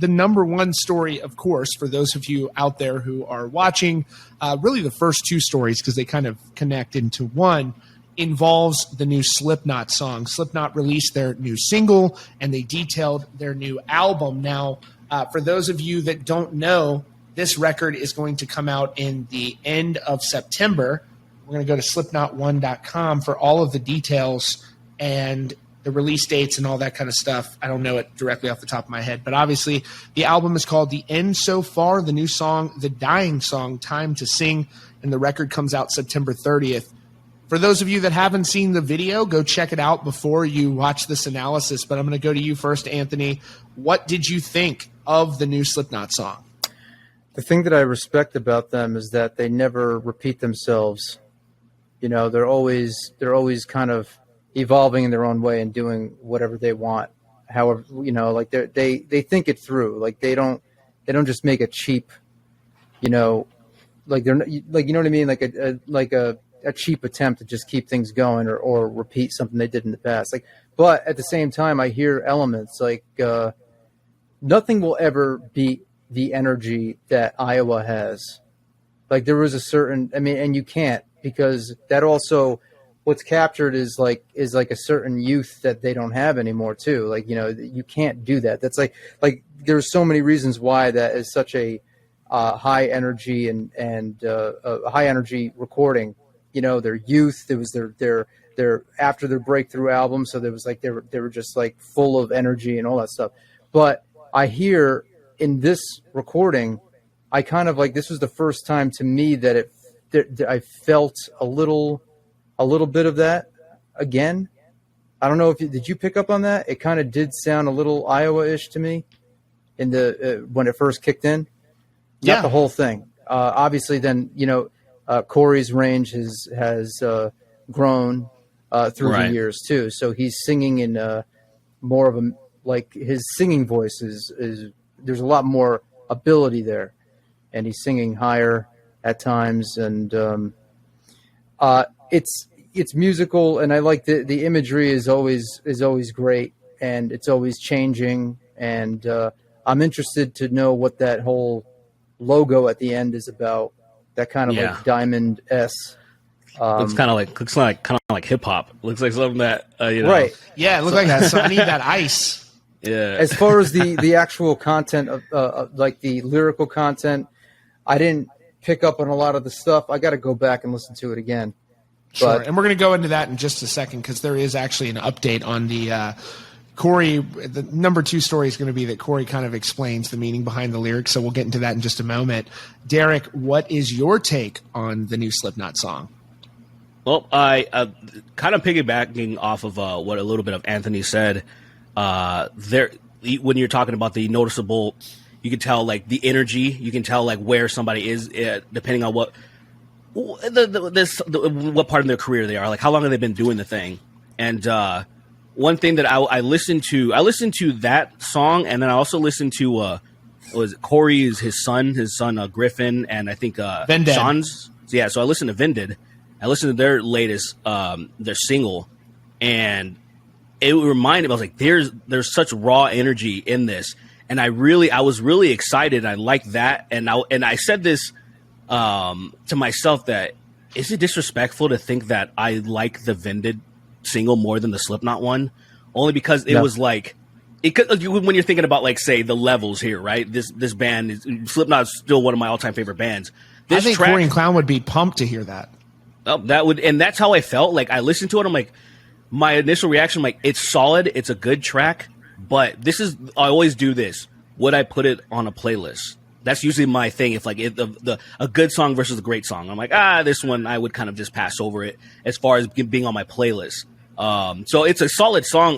the number one story, of course, for those of you out there who are watching, really the first two stories, because they kind of connect into one, involves the new Slipknot song. Slipknot released their new single, and they detailed their new album. Now, for those of you that don't know, this record is going to come out in the end of September. We're going to go to slipknot1.com for all of the details and the release dates and all that kind of stuff. I don't know it directly off the top of my head, but obviously the album is called The End So Far, the new song, the dying song, Time to Sing, and the record comes out September 30th. For those of you that haven't seen the video, go check it out before you watch this analysis, but I'm going to go to you first, Anthony. What did you think of the new Slipknot song? The thing that I respect about them is that they never repeat themselves. You know, they're always kind of evolving in their own way and doing whatever they want. However, you know, like they think it through. Like they don't just make a cheap, you know, like they're like, you know what I mean, like a cheap attempt to just keep things going or repeat something they did in the past. Like, but at the same time, I hear elements like nothing will ever beat the energy that Iowa has. Like there was a certain, I mean, and you can't, because that also what's captured is like a certain youth that they don't have anymore too. Like, you know, you can't do that. That's like there's so many reasons why that is such a high energy and a high energy recording. You know, their youth, it was their after their breakthrough album. So there was like, they were just like full of energy and all that stuff. But I hear in this recording, I kind of like, this was the first time to me that I felt a little bit of that again. I don't know if did you pick up on that? It kind of did sound a little Iowa-ish to me in the when it first kicked in. Yeah. Not the whole thing. Obviously, then you know Corey's range has grown through the years too. So he's singing in more of a like his singing voice is there's a lot more ability there, and he's singing higher at times, and it's musical, and I like the imagery is always great, and it's always changing, and I'm interested to know what that whole logo at the end is about. That kind of like diamond S. Looks kind of like hip hop. Looks like something that you know. Right. Yeah, it looked like that. So I need that ice. Yeah. As far as the actual content of like the lyrical content, I didn't pick up on a lot of the stuff. I got to go back and listen to it again. Sure, and we're going to go into that in just a second because there is actually an update on the Corey. The number 2 story is going to be that Corey kind of explains the meaning behind the lyrics, so we'll get into that in just a moment. Derek, what is your take on the new Slipknot song? Well, I kind of piggybacking off of what a little bit of Anthony said. There, when you're talking about the noticeable, you can tell like the energy. You can tell like where somebody is depending on what what part of their career they are. Like how long have they been doing the thing? And one thing that I listened to that song, and then I also listened to was Corey's his son Griffin, and I think Vended. Sean's. Yeah, so I listened to Vended. I listened to their latest their single, and it reminded me. I was like, there's such raw energy in this, and I was really excited. I liked that, and I said this to myself that is it disrespectful to think that I like the Vended single more than the Slipknot one, only because it was like it could, when you're thinking about like say the levels here, right? This band is Slipknot's still one of my all-time favorite bands. I think Corey and Clown would be pumped to hear that. Oh, that would, and that's how I felt. Like I listened to it, I'm like, my initial reaction, like it's solid, it's a good track, but I always do this. Would I put it on a playlist? That's usually my thing. If like a good song versus a great song, I'm like, this one I would kind of just pass over it as far as being on my playlist. So it's a solid song.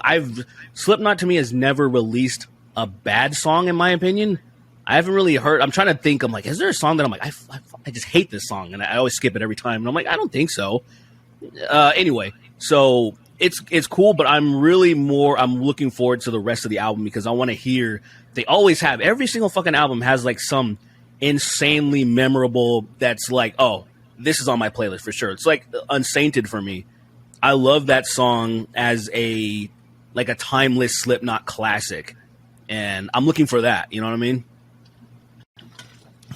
Slipknot to me has never released a bad song in my opinion. I haven't really heard. I'm trying to think. I'm like, is there a song that I'm like, I just hate this song, and I always skip it every time. And I'm like, I don't think so. Anyway, so it's cool, but I'm looking forward to the rest of the album because I want to hear. They always have every single fucking album has like some insanely memorable. That's like, oh, this is on my playlist for sure. It's like Unsainted for me. I love that song as a timeless Slipknot classic. and I'm looking for that. You know what I mean?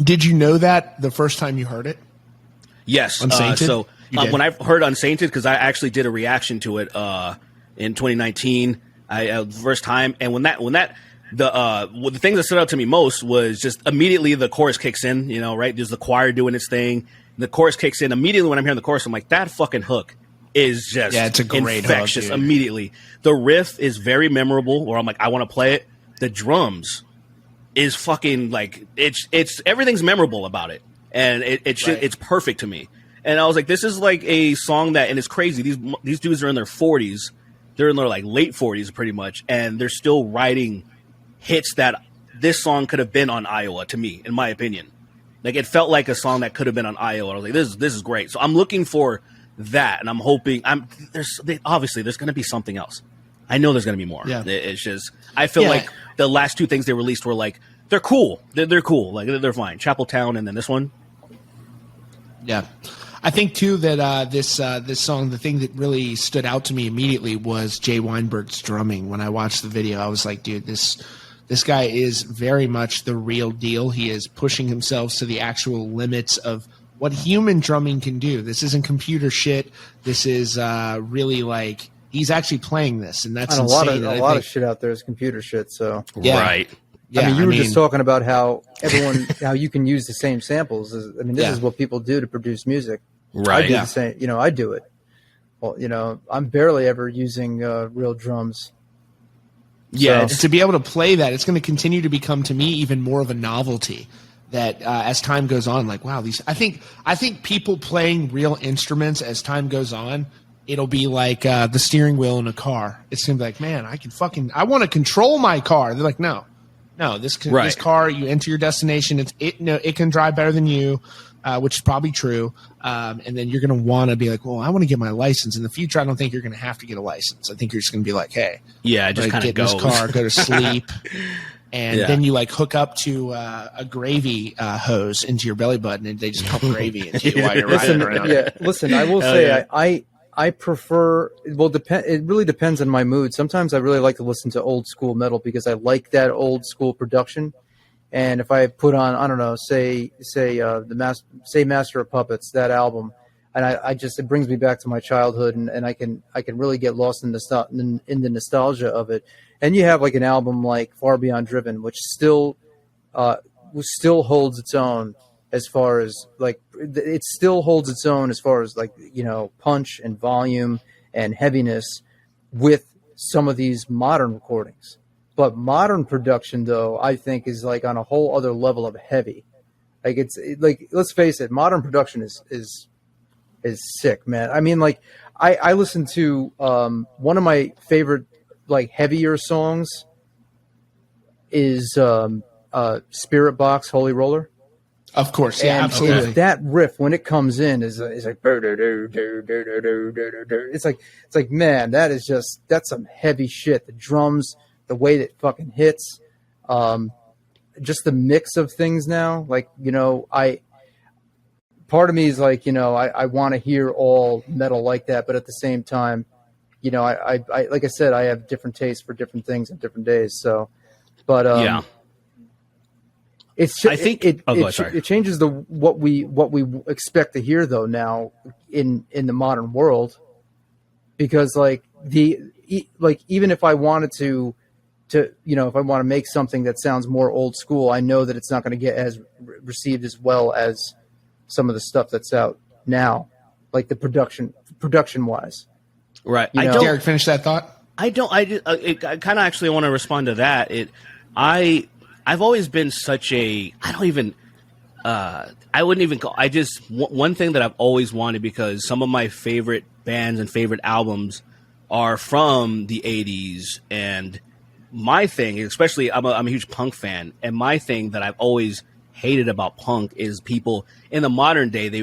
Did you know that the first time you heard it? Yes. Unsainted? So when I heard Unsainted, because I actually did a reaction to it in 2019, first time, and when the thing that stood out to me most was just immediately the chorus kicks in. You know, right? There's the choir doing its thing. The chorus kicks in immediately when I'm hearing the chorus. I'm like, that fucking hook is just it's a great infectious. hook, dude. Immediately, the riff is very memorable. Where I'm like, I want to play it. The drums is fucking like it's everything's memorable about it, and it's perfect to me. And I was like, this is like a song that, and it's crazy. These dudes are in their 40s. They're in their like late 40s pretty much, and they're still writing hits that this song could have been on Iowa, to me, in my opinion. Like, it felt like a song that could have been on Iowa. I was like, this is great. So I'm looking for that, and I'm hoping obviously there's going to be something else. I know there's going to be more. Yeah. It's just, I feel like the last two things they released were like, they're cool. They're cool. Like, they're fine. Chapel Town and then this one. Yeah. I think too that this song, the thing that really stood out to me immediately was Jay Weinberg's drumming. When I watched the video, I was like, dude, this guy is very much the real deal. He is pushing himself to the actual limits of what human drumming can do. This isn't computer shit. This is really like he's actually playing this, and that's insane. A lot of shit out there is computer shit. So Right. Yeah, I mean, you were just talking about how how you can use the same samples. I mean, this is what people do to produce music. Right. I do the same. You know, I do it. Well, I'm barely ever using real drums. Yeah, to be able to play that, it's going to continue to become, to me, even more of a novelty. That as time goes on, like, wow, I think people playing real instruments as time goes on, it'll be like the steering wheel in a car. It's going to be like, man, I want to control my car. They're like, no, this car, you enter your destination, it can drive better than you, which is probably true. And then you're going to want to be like, well, I want to get my license. In the future, I don't think you're going to have to get a license. I think you're just going to be like, hey, just kind of get in this car, go to sleep. And then you like hook up to a gravy hose into your belly button, and they just pump gravy into you while you're riding around. Yeah, listen, I will say I prefer. Well, it really depends on my mood. Sometimes I really like to listen to old school metal because I like that old school production. And if I put on, I don't know, say Master of Puppets, that album, and it brings me back to my childhood, and I can really get lost in the nostalgia of it. And you have like an album like Far Beyond Driven, which still holds its own as far as like punch and volume and heaviness with some of these modern recordings. But modern production, though, I think is like on a whole other level of heavy. Like let's face it, modern production is sick, man. I mean, like I listen to one of my favorite like heavier songs is Spirit Box Holy Roller. Of course, yeah, and absolutely. That riff when it comes in is like it's like man, that's some heavy shit. The drums, the way that fucking hits, just the mix of things now. Like, part of me is like, I want to hear all metal like that, but at the same time, I like I said, I have different tastes for different things on different days. So, but yeah, I think it changes what we expect to hear though now in the modern world, because even if I wanted to if I want to make something that sounds more old school, I know that it's not going to get as received as well as some of the stuff that's out now, like the production wise. Right. Derek, finish that thought. I kind of actually want to respond to that. I've always been such a, one thing that I've always wanted, because some of my favorite bands and favorite albums are from the 80s, and my thing, especially I'm a huge punk fan, and my thing that I've always hated about punk is people in the modern day, they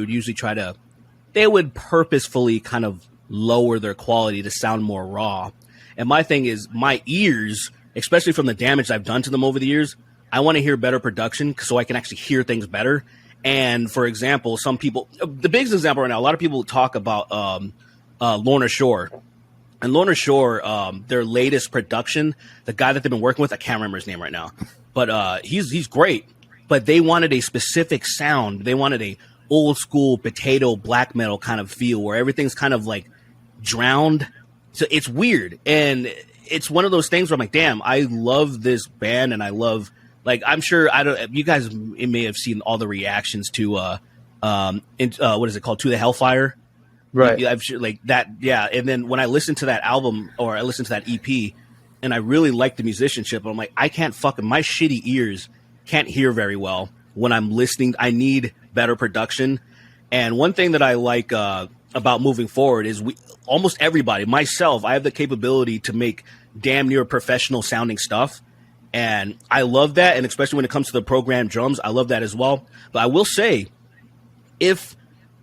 would purposefully kind of lower their quality to sound more raw. And my thing is, my ears, especially from the damage I've done to them over the years, I want to hear better production so I can actually hear things better. And for example, some people, the biggest example right now, a lot of people talk about Lorna Shore And Lorna Shore, their latest production, the guy that they've been working with, I can't remember his name right now, but he's great. But they wanted a specific sound. They wanted a old school potato black metal kind of feel where everything's kind of like drowned. So it's weird. And it's one of those things where I'm like, damn, I love this band, and I love, like, I'm sure you guys may have seen all the reactions to what is it called? To the Hellfire. Right. I'm sure, like that. Yeah. And then when I listened to that album, or I listened to that EP, and I really liked the musicianship, I'm like, I can't my shitty ears can't hear very well when I'm listening. I need better production. And one thing that I like about moving forward is almost everybody, myself, I have the capability to make damn near professional sounding stuff. And I love that. And especially when it comes to the programmed drums, I love that as well. But I will say, if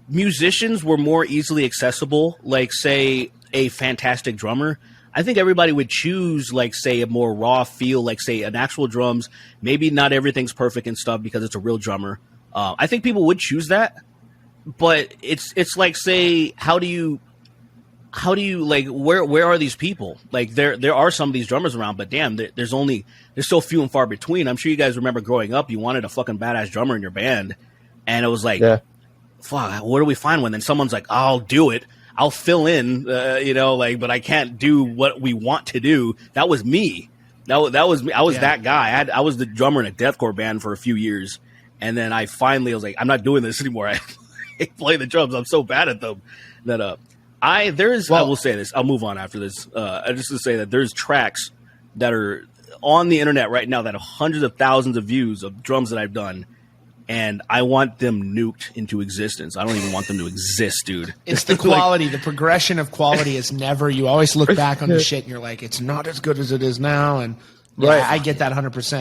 musicians were more easily accessible, like, say, a fantastic drummer, I think everybody would choose, like, say, a more raw feel, like, say, an actual drums. Maybe not everything's perfect and stuff because it's a real drummer. I think people would choose that. But it's like, say, how do you like, where are these people? Like, there are some of these drummers around, but damn, there's so few and far between. I'm sure you guys remember growing up, you wanted a fucking badass drummer in your band, and it was like, fuck, where do we find one? Then someone's like, I'll do it. I'll fill in, like, but I can't do what we want to do. That was me. That was me. I was that guy. I was the drummer in a deathcore band for a few years, and then I finally was like, I'm not doing this anymore. I play the drums. I'm so bad at them that I will say this. I'll move on after this. Just to say that there's tracks that are on the internet right now that have hundreds of thousands of views of drums that I've done, and I want them nuked into existence. I don't even want them to exist, dude. It's the quality. The progression of quality is never. You always look back on the shit and you're like, it's not as good as it is now. And I get that 100%.